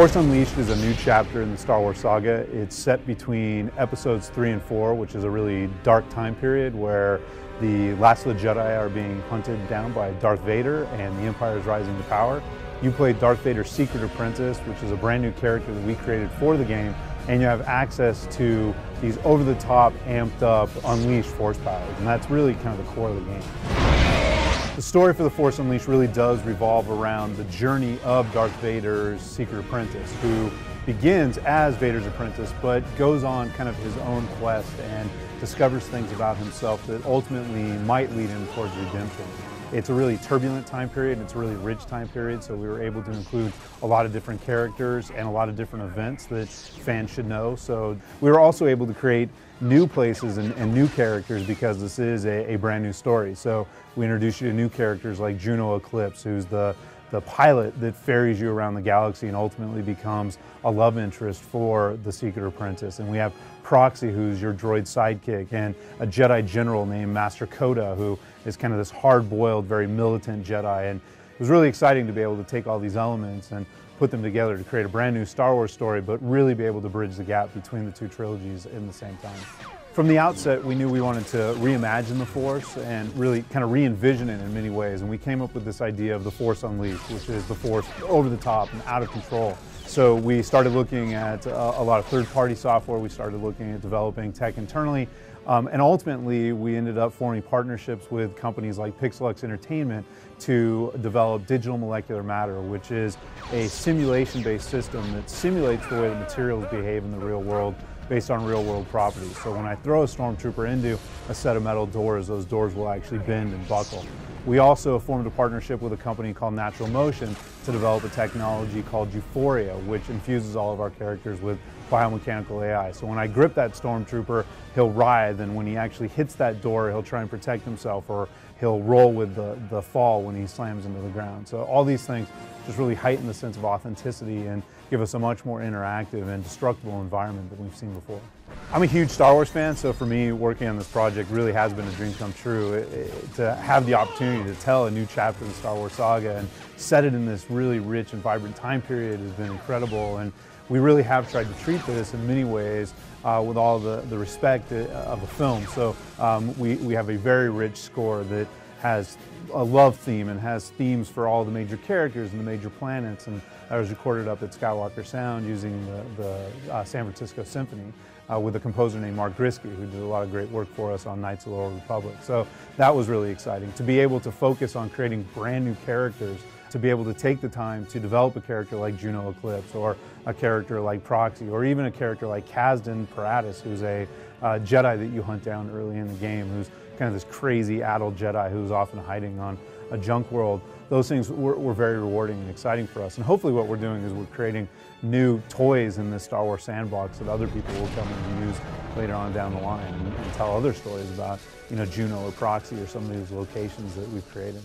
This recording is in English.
Force Unleashed is a new chapter in the Star Wars saga. It's set between episodes 3 and 4, which is a really dark time period where the last of the Jedi are being hunted down by Darth Vader and the Empire is rising to power. You play Darth Vader's secret apprentice, which is a brand new character that we created for the game, and you have access to these over-the-top, amped-up, unleashed Force powers, and that's really kind of the core of the game. The story for The Force Unleashed really does revolve around the journey of Darth Vader's secret apprentice, who begins as Vader's apprentice, but goes on kind of his own quest and discovers things about himself that ultimately might lead him towards redemption. It's a really turbulent time period, it's a really rich time period, so we were able to include a lot of different characters and a lot of different events that fans should know. So we were also able to create new places and new characters because this is a brand new story. So we introduced you to new characters like Juno Eclipse, who's the pilot that ferries you around the galaxy and ultimately becomes a love interest for the secret apprentice. And we have Proxy, who's your droid sidekick, and a Jedi general named Master Koda, who is kind of this hard-boiled, very militant Jedi. And it was really exciting to be able to take all these elements and put them together to create a brand new Star Wars story, but really be able to bridge the gap between the two trilogies in the same time. From the outset, we knew we wanted to reimagine the Force and really kind of re-envision it in many ways. And we came up with this idea of the Force Unleashed, which is the Force over the top and out of control. So we started looking at a lot of third-party software. We started looking at developing tech internally. And ultimately, we ended up forming partnerships with companies like Pixelux Entertainment to develop Digital Molecular Matter, which is a simulation-based system that simulates the way the materials behave in the real world based on real-world properties. So when I throw a stormtrooper into a set of metal doors, those doors will actually bend and buckle. We also formed a partnership with a company called Natural Motion to develop a technology called Euphoria, which infuses all of our characters with biomechanical AI. So when I grip that stormtrooper, he'll writhe, and when he actually hits that door, he'll try and protect himself, or he'll roll with the fall when he slams into the ground. So all these things just really heighten the sense of authenticity and give us a much more interactive and destructible environment than we've seen before. I'm a huge Star Wars fan, so for me, working on this project really has been a dream come true. To have the opportunity to tell a new chapter of the Star Wars saga and set it in this really rich and vibrant time period has been incredible. And we really have tried to treat this in many ways with all the respect of a film. So we have a very rich score that has a love theme and has themes for all the major characters and the major planets, and that was recorded up at Skywalker Sound using the San Francisco Symphony with a composer named Mark Griskey, who did a lot of great work for us on Knights of the Old Republic. So that was really exciting, to be able to focus on creating brand new characters, to be able to take the time to develop a character like Juno Eclipse, or a character like Proxy, or even a character like Kazdan Paratus, who's a Jedi that you hunt down early in the game, who's kind of this crazy adult Jedi who's often hiding on a junk world. Those things were very rewarding and exciting for us. And hopefully what we're doing is we're creating new toys in this Star Wars sandbox that other people will come and use later on down the line and tell other stories about, you know, Juno or Proxy or some of these locations that we've created.